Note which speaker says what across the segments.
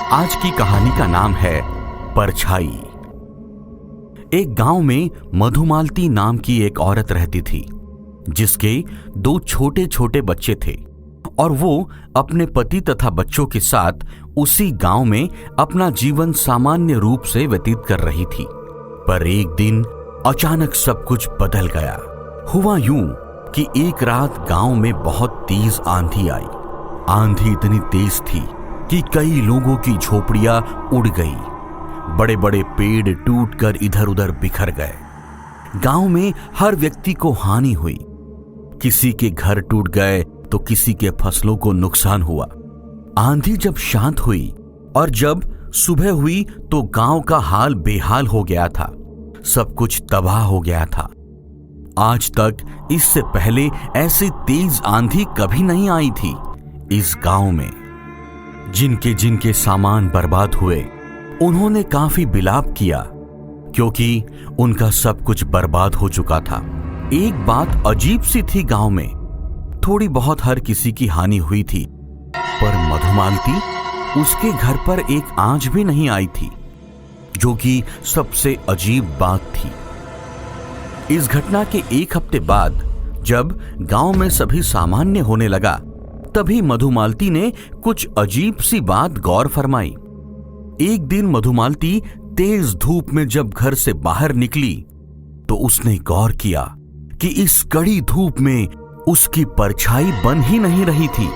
Speaker 1: आज की कहानी का नाम है परछाई। एक गांव में मधुमालती नाम की एक औरत रहती थी, जिसके 2 छोटे छोटे बच्चे थे और वो अपने पति तथा बच्चों के साथ उसी गांव में अपना जीवन सामान्य रूप से व्यतीत कर रही थी। पर एक दिन अचानक सब कुछ बदल गया। हुआ यूं कि एक रात गांव में बहुत तेज आंधी आई। आंधी इतनी तेज थी कि कई लोगों की झोपड़ियां उड़ गई। बड़े बड़े पेड़ टूटकर इधर उधर बिखर गए। गांव में हर व्यक्ति को हानि हुई। किसी के घर टूट गए तो किसी के फसलों को नुकसान हुआ। आंधी जब शांत हुई और जब सुबह हुई तो गांव का हाल बेहाल हो गया था। सब कुछ तबाह हो गया था। आज तक इससे पहले ऐसी तेज आंधी कभी नहीं आई थी इस गांव में। जिनके जिनके सामान बर्बाद हुए, उन्होंने काफी विलाप किया, क्योंकि उनका सब कुछ बर्बाद हो चुका था। एक बात अजीब सी थी गांव में। थोड़ी बहुत हर किसी की हानि हुई थी, पर मधुमालती, उसके घर पर एक आंच भी नहीं आई थी, जो कि सबसे अजीब बात थी। इस घटना के 1 हफ्ते बाद जब गांव में सभी सामान्य होने लगा, तभी मधुमालती ने कुछ अजीब सी बात गौर फरमाई। एक दिन मधुमालती तेज धूप में जब घर से बाहर निकली तो उसने गौर किया कि इस कड़ी धूप में उसकी परछाई बन ही नहीं रही थी।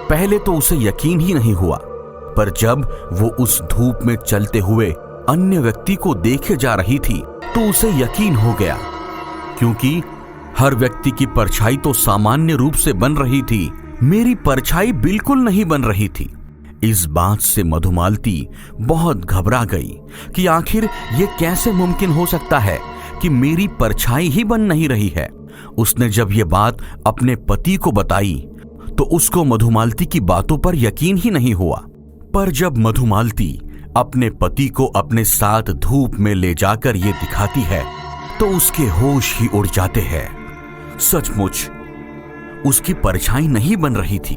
Speaker 1: पहले तो उसे यकीन ही नहीं हुआ, पर जब वो उस धूप में चलते हुए अन्य व्यक्ति को देखे जा रही थी तो उसे यकीन हो गया, क्योंकि हर व्यक्ति की परछाई तो सामान्य रूप से बन रही थी, मेरी परछाई बिल्कुल नहीं बन रही थी। इस बात से मधुमालती बहुत घबरा गई कि आखिर ये कैसे मुमकिन हो सकता है कि मेरी परछाई ही बन नहीं रही है। उसने जब ये बात अपने पति को बताई तो उसको मधुमालती की बातों पर यकीन ही नहीं हुआ। पर जब मधुमालती अपने पति को अपने साथ धूप में ले जाकर ये दिखाती है तो उसके होश ही उड़ जाते हैं। सचमुच उसकी परछाई नहीं बन रही थी।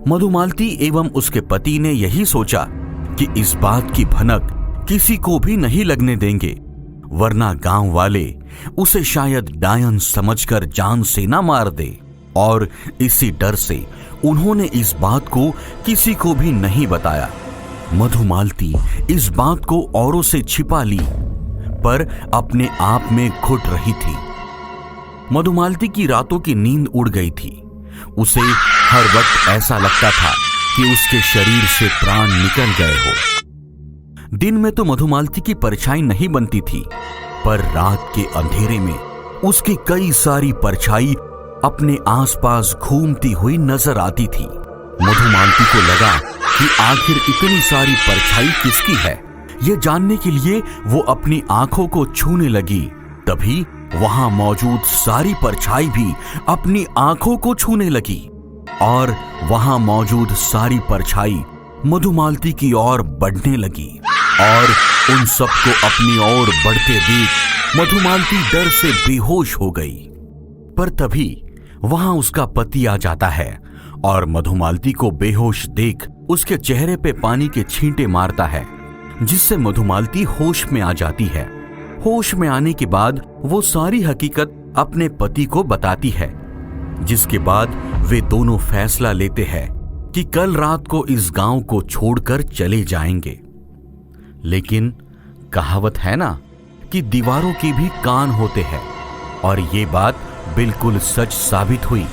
Speaker 1: मधुमालती एवं उसके पति ने यही सोचा कि इस बात की भनक किसी को भी नहीं लगने देंगे, वरना गांव वाले उसे शायद डायन समझकर जान से ना मार दे। और इसी डर से उन्होंने इस बात को किसी को भी नहीं बताया। मधुमालती इस बात को औरों से छिपा ली, पर अपने आप में घुट रही थी। मधुमालती की रातों की नींद उड़ गई थी। उसे हर वक्त ऐसा लगता था कि उसके शरीर से प्राण निकल गए हो। दिन में तो मधुमालती की परछाई नहीं बनती थी, पर रात के अंधेरे में उसकी कई सारी परछाई अपने आसपास घूमती हुई नजर आती थी। मधुमालती को लगा कि आखिर इतनी सारी परछाई किसकी है। यह जानने के लिए वो अपनी आंखों को छूने लगी। तभी वहां मौजूद सारी परछाई भी अपनी आंखों को छूने लगी और वहां मौजूद सारी परछाई मधुमालती की ओर बढ़ने लगी। और उन सबको अपनी ओर बढ़ते देख मधुमालती डर से बेहोश हो गई। पर तभी वहां उसका पति आ जाता है और मधुमालती को बेहोश देख उसके चेहरे पे पानी के छींटे मारता है, जिससे मधुमालती होश में आ जाती है। होश में आने के बाद वो सारी हकीकत अपने पति को बताती है, जिसके बाद वे दोनों फैसला लेते हैं कि कल रात को इस गांव को छोड़कर चले जाएंगे। लेकिन कहावत है ना कि दीवारों के भी कान होते हैं, और ये बात बिल्कुल सच साबित हुई।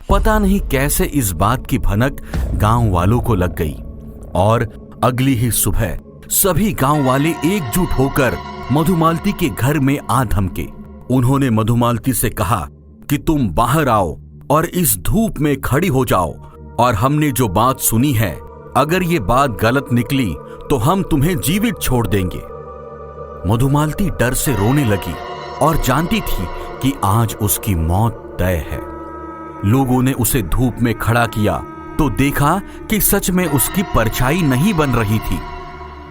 Speaker 1: पता नहीं कैसे इस बात की भनक गांव वालों को लग गई और अगली ही सुबह सभी गांव वाले एकजुट होकर मधुमालती के घर में आ धमके। उन्होंने मधुमालती से कहा कि तुम बाहर आओ और इस धूप में खड़ी हो जाओ, और हमने जो बात सुनी है, अगर ये बात गलत निकली तो हम तुम्हें जीवित छोड़ देंगे। मधुमालती डर से रोने लगी और जानती थी कि आज उसकी मौत तय है। लोगों ने उसे धूप में खड़ा किया तो देखा कि सच में उसकी परछाई नहीं बन रही थी।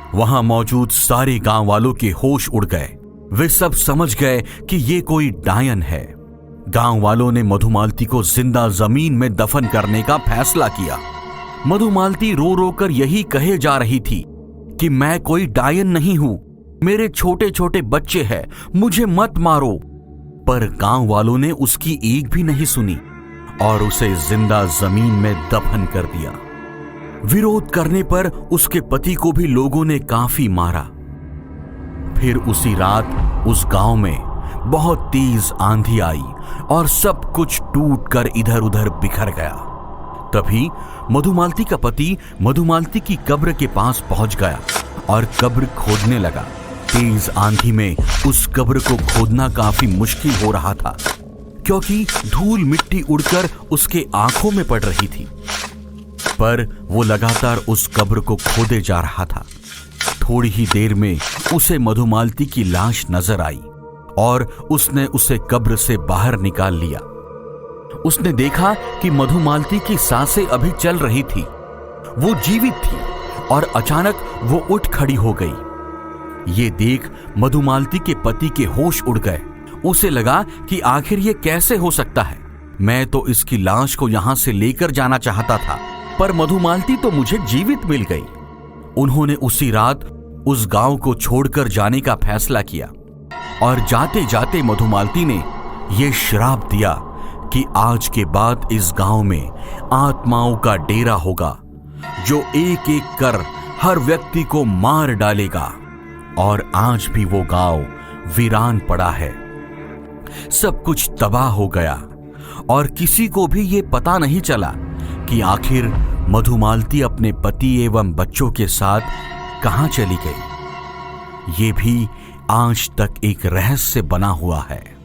Speaker 1: वहां मौजूद सारे गांव वालों के होश उड़ गए। वे सब समझ गए कि ये कोई डायन है। गांव वालों ने मधुमालती को जिंदा जमीन में दफन करने का फैसला किया। मधुमालती रो रो कर यही कहे जा रही थी कि मैं कोई डायन नहीं हूं, मेरे छोटे छोटे बच्चे हैं, मुझे मत मारो। पर गांव वालों ने उसकी एक भी नहीं सुनी और उसे जिंदा जमीन में दफन कर दिया। विरोध करने पर उसके पति को भी लोगों ने काफी मारा। फिर उसी रात उस गांव में बहुत तेज आंधी आई और सब कुछ टूटकर इधर उधर बिखर गया। तभी मधुमालती का पति मधुमालती की कब्र के पास पहुंच गया और कब्र खोदने लगा। तेज आंधी में उस कब्र को खोदना काफी मुश्किल हो रहा था, क्योंकि धूल मिट्टी उड़कर उसके आंखों में पड़ रही थी। पर वो लगातार उस कब्र को खोदे जा रहा था। थोड़ी ही देर में उसे मधुमालती की लाश नजर आई और उसने उसे कब्र से बाहर निकाल लिया। उसने देखा कि मधुमालती की सांसें अभी चल रही थी, वो जीवित थी और अचानक वो उठ खड़ी हो गई। ये देख मधुमालती के पति के होश उड़ गए। उसे लगा कि आखिर ये कैसे हो सकता है, मैं तो इसकी लाश को यहां से लेकर जाना चाहता था, पर मधुमालती तो मुझे जीवित मिल गई। उन्होंने उसी रात उस गांव को छोड़कर जाने का फैसला किया और जाते जाते मधुमालती ने यह श्राप दिया कि आज के बाद इस गांव में आत्माओं का डेरा होगा, जो एक एक कर हर व्यक्ति को मार डालेगा। और आज भी वो गांव वीरान पड़ा है। सब कुछ तबाह हो गया और किसी को भी ये पता नहीं चला कि आखिर मधुमालती अपने पति एवं बच्चों के साथ कहां चली गई। ये भी आज तक एक रहस्य बना हुआ है।